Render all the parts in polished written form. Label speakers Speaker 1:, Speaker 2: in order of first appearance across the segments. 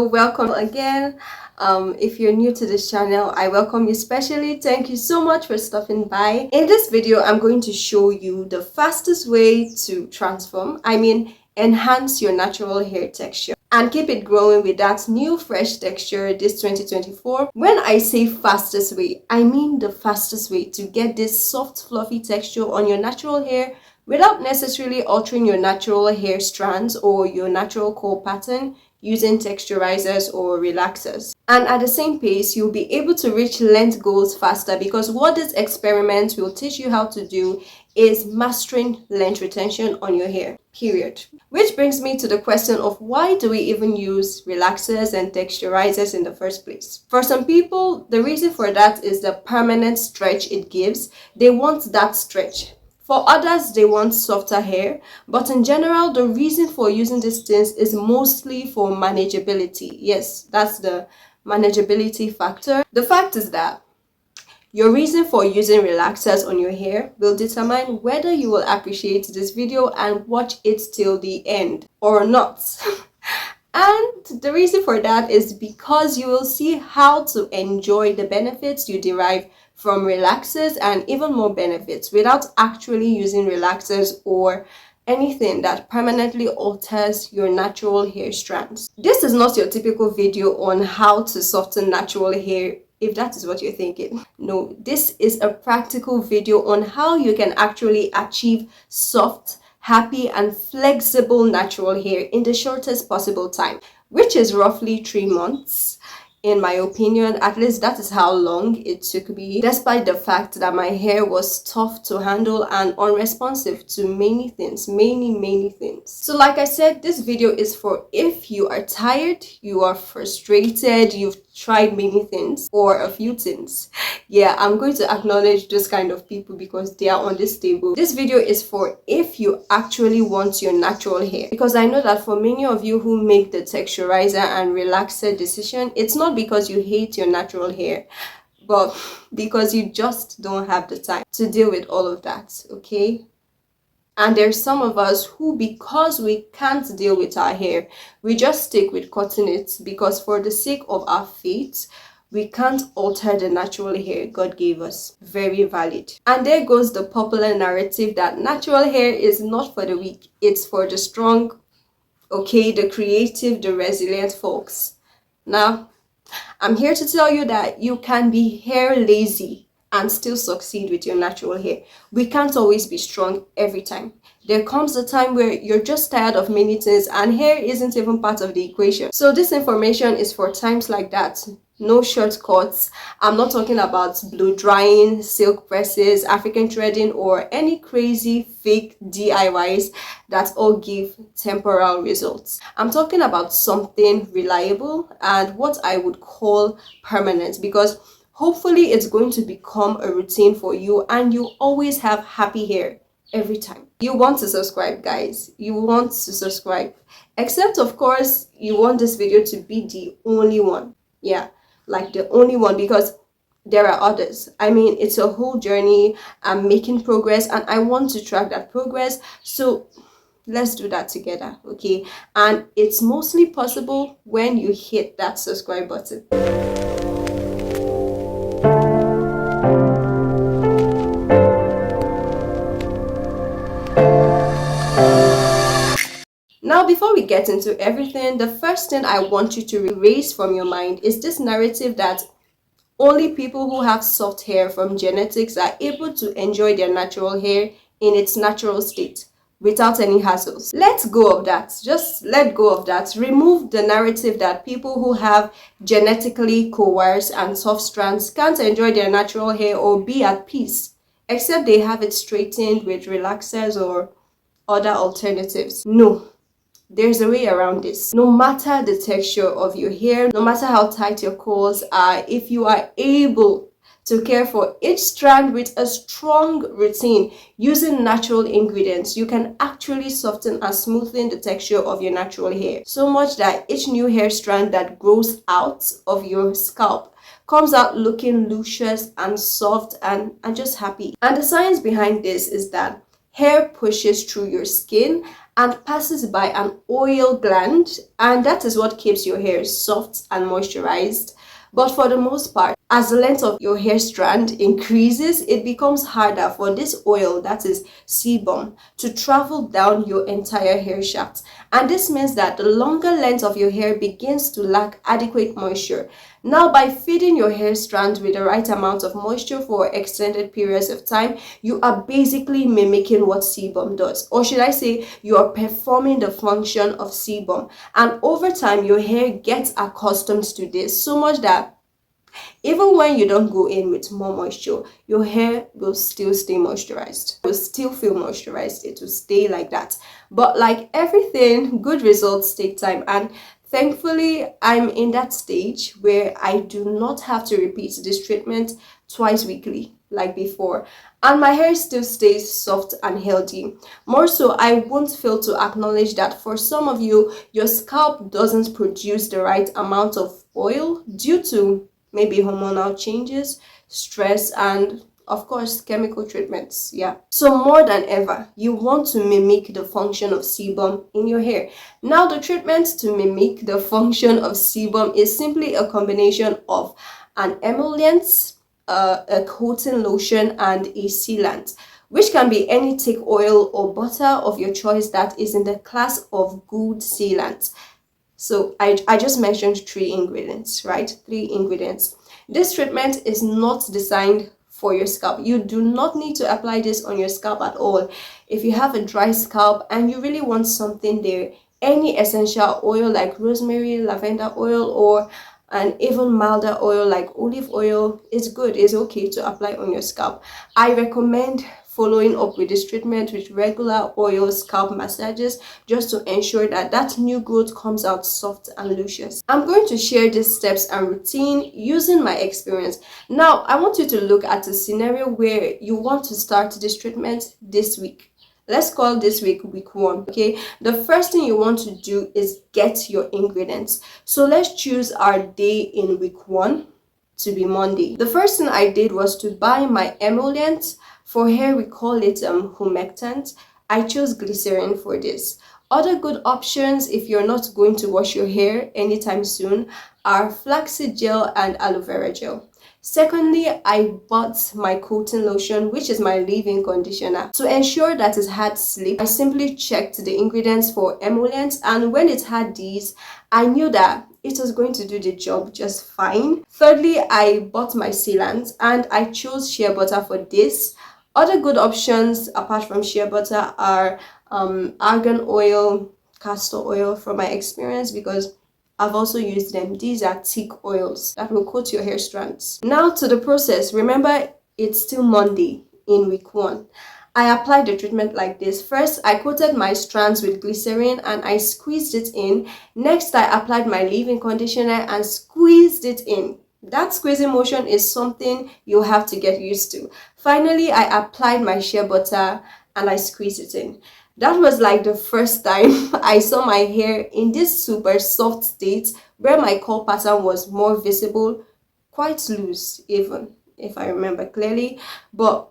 Speaker 1: welcome again. If you're new to this channel, I welcome you specially. Thank you so much for stopping by. In this video, I'm going to show you the fastest way to enhance your natural hair texture and keep it growing with that new fresh texture this 2024. When I say fastest way, I mean the fastest way to get this soft fluffy texture on your natural hair without necessarily altering your natural hair strands or your natural curl pattern using texturizers or relaxers. And at the same pace, you'll be able to reach length goals faster, because what this experiment will teach you how to do is mastering length retention on your hair, period. Which brings me to the question of, why do we even use relaxers and texturizers in the first place? For some people, the reason for that is the permanent stretch it gives. They want that stretch. For others, they want softer hair, but in general, the reason for using these things is mostly for manageability. Yes, that's the manageability factor. The fact is that your reason for using relaxers on your hair will determine whether you will appreciate this video and watch it till the end or not. And the reason for that is because you will see how to enjoy the benefits you derive from relaxers and even more benefits without actually using relaxers or anything that permanently alters your natural hair strands. This is not your typical video on how to soften natural hair, if that is what you're thinking. No, this is a practical video on how you can actually achieve soft, happy and flexible natural hair in the shortest possible time, which is roughly 3 months. In my opinion, at least that is how long it took me, despite the fact that my hair was tough to handle and unresponsive to many things. So like I said, this video is for if you are tired, you are frustrated, you've tried many things or a few things. Yeah, I'm going to acknowledge those kind of people because they are on this table. This video is for if you actually want your natural hair, because I know that for many of you who make the texturizer and relaxer decision, it's not because you hate your natural hair, but because you just don't have the time to deal with all of that, okay? And there's some of us who, because we can't deal with our hair, we just stick with cutting it because for the sake of our faith, we can't alter the natural hair God gave us. Very valid. And there goes the popular narrative that natural hair is not for the weak, it's for the strong, okay, the creative, the resilient folks. Now, I'm here to tell you that you can be hair lazy and still succeed with your natural hair. We can't always be strong every time. There comes a time where you're just tired of many things and hair isn't even part of the equation. So this information is for times like that. No shortcuts. I'm not talking about blow drying, silk presses, African threading, or any crazy fake DIYs that all give temporal results. I'm talking about something reliable and what I would call permanent, because hopefully it's going to become a routine for you and you always have happy hair every time. You want to subscribe, guys. You want to subscribe. Except, of course, you want this video to be the only one. Yeah, like the only one, because there are others. I mean, it's a whole journey. I'm making progress and I want to track that progress. So let's do that together, okay? And it's mostly possible when you hit that subscribe button. Now, before we get into everything, the first thing I want you to erase from your mind is this narrative that only people who have soft hair from genetics are able to enjoy their natural hair in its natural state without any hassles. Let go of that. Just let go of that. Remove the narrative that people who have genetically coerced and soft strands can't enjoy their natural hair or be at peace, except they have it straightened with relaxers or other alternatives. No. There's a way around this. No matter the texture of your hair, no matter how tight your curls are, if you are able to care for each strand with a strong routine using natural ingredients, you can actually soften and smoothen the texture of your natural hair. So much that each new hair strand that grows out of your scalp comes out looking luscious and soft and just happy. And the science behind this is that hair pushes through your skin and passes by an oil gland, and that is what keeps your hair soft and moisturized. But for the most part, as the length of your hair strand increases, it becomes harder for this oil, that is sebum, to travel down your entire hair shaft. And this means that the longer length of your hair begins to lack adequate moisture. Now, by feeding your hair strand with the right amount of moisture for extended periods of time, you are basically mimicking what sebum does. Or should I say, you are performing the function of sebum. And over time, your hair gets accustomed to this so much that even when you don't go in with more moisture, your hair will still stay moisturized. It will still feel moisturized. It will stay like that. But like everything, good results take time. And thankfully, I'm in that stage where I do not have to repeat this treatment twice weekly like before. And my hair still stays soft and healthy. More so, I won't fail to acknowledge that for some of you, your scalp doesn't produce the right amount of oil due to maybe hormonal changes, stress, and of course chemical treatments. Yeah, so more than ever you want to mimic the function of sebum in your hair. Now, the treatment to mimic the function of sebum is simply a combination of an emollient, a coating lotion, and a sealant, which can be any thick oil or butter of your choice that is in the class of good sealant. So I just mentioned three ingredients, right? Three ingredients. This treatment is not designed for your scalp. You do not need to apply this on your scalp at all. If you have a dry scalp and you really want something there, any essential oil like rosemary, lavender oil, or an even milder oil like olive oil is good. It's okay to apply on your scalp. I recommend following up with this treatment with regular oil scalp massages just to ensure that that new growth comes out soft and luscious. I'm going to share these steps and routine using my experience. Now, I want you to look at a scenario where you want to start this treatment this week. Let's call this week 1, okay? The first thing you want to do is get your ingredients. So let's choose our day in week 1 to be Monday. The first thing I did was to buy my emollient. For hair, we call it humectant. I chose glycerin for this. Other good options if you're not going to wash your hair anytime soon are flaxseed gel and aloe vera gel. Secondly, I bought my coating lotion, which is my leave-in conditioner. To ensure that it had slip, I simply checked the ingredients for emollient, and when it had these, I knew that it was going to do the job just fine. Thirdly, I bought my sealant and I chose shea butter for this. Other good options apart from shea butter are argan oil, castor oil from my experience, because I've also used them. These are thick oils that will coat your hair strands. Now to the process. Remember, it's still Monday in week 1. I applied the treatment like this. First, I coated my strands with glycerin and I squeezed it in. Next, I applied my leave-in conditioner and squeezed it in. That squeezing motion is something you have to get used to. Finally, I applied my shea butter and I squeezed it in. That was like the first time I saw my hair in this super soft state where my curl pattern was more visible, quite loose even, if I remember clearly. But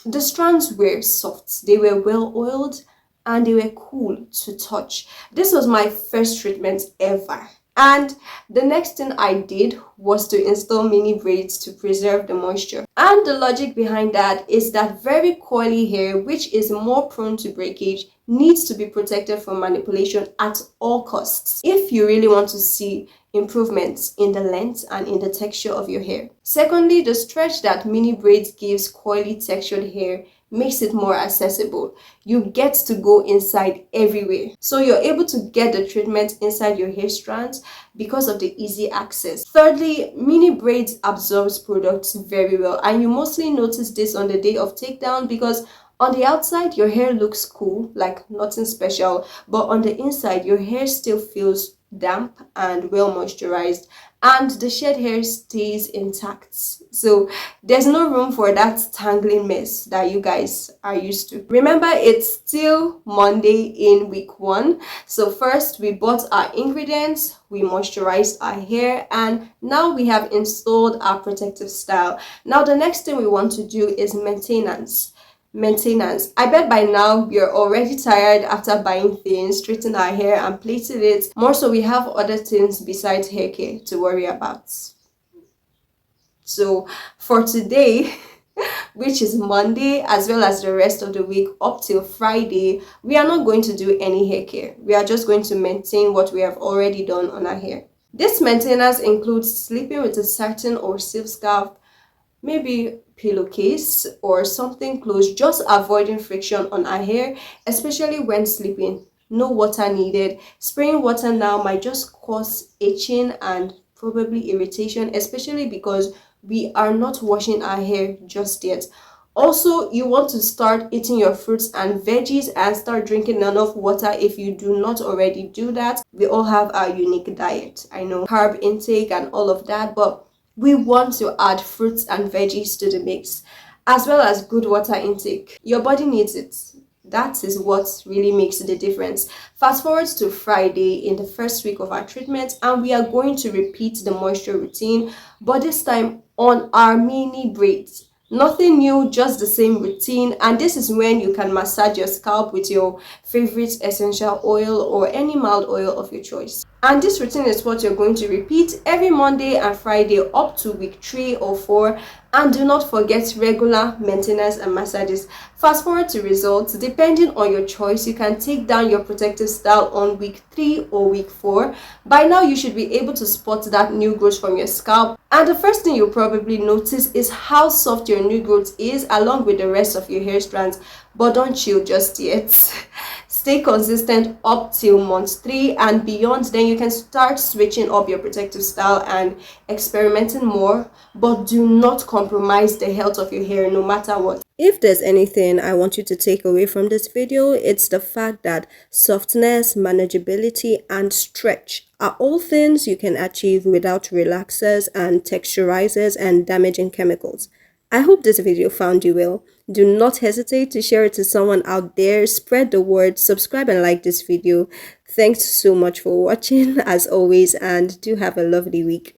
Speaker 1: the strands were soft, they were well oiled, and they were cool to touch. This was my first treatment ever. And the next thing I did was to install mini braids to preserve the moisture. And the logic behind that is that very coily hair, which is more prone to breakage, needs to be protected from manipulation at all costs if you really want to see improvements in the length and in the texture of your hair. Secondly, the stretch that mini braids gives coily textured hair makes it more accessible. You get to go inside everywhere. So you're able to get the treatment inside your hair strands because of the easy access. Thirdly, mini braids absorbs products very well, and you mostly notice this on the day of takedown because on the outside your hair looks cool, like nothing special, but on the inside your hair still feels damp and well moisturized, and the shed hair stays intact. So there's no room for that tangling mess that you guys are used to. Remember, it's still Monday in week 1. So first we bought our ingredients, we moisturized our hair, and now we have installed our protective style. Now the next thing we want to do is maintenance. maintenance. I bet by now we are already tired after buying things, straightening our hair and plaiting it. More so, we have other things besides hair care to worry about. So for today, which is Monday, as well as the rest of the week up till Friday, we are not going to do any hair care. We are just going to maintain what we have already done on our hair. This maintenance includes sleeping with a satin or silk scarf, maybe pillowcase or something close, just avoiding friction on our hair, especially when sleeping. No water needed. Spraying water now might just cause itching and probably irritation, especially because we are not washing our hair just yet. Also, you want to start eating your fruits and veggies and start drinking enough water if you do not already do that. We all have our unique diet. I know carb intake and all of that, but we want to add fruits and veggies to the mix, as well as good water intake. Your body needs it. That is what really makes the difference. Fast forward to Friday in the first week of our treatment, and we are going to repeat the moisture routine, but this time on our mini braids. Nothing new, just the same routine. And this is when you can massage your scalp with your favorite essential oil or any mild oil of your choice. And this routine is what you're going to repeat every Monday and Friday up to week 3 or 4. And do not forget regular maintenance and massages. Fast forward to results. Depending on your choice, you can take down your protective style on week 3 or week 4. By now, you should be able to spot that new growth from your scalp. And the first thing you'll probably notice is how soft your new growth is along with the rest of your hair strands. But don't chill just yet. Stay consistent up till month 3 and beyond. Then you can start switching up your protective style and experimenting more, but do not compromise the health of your hair no matter what. If there's anything I want you to take away from this video, it's the fact that softness, manageability, and stretch are all things you can achieve without relaxers and texturizers and damaging chemicals. I hope this video found you well. Do not hesitate to share it to someone out there. Spread the word, subscribe and like this video. Thanks so much for watching as always, and do have a lovely week.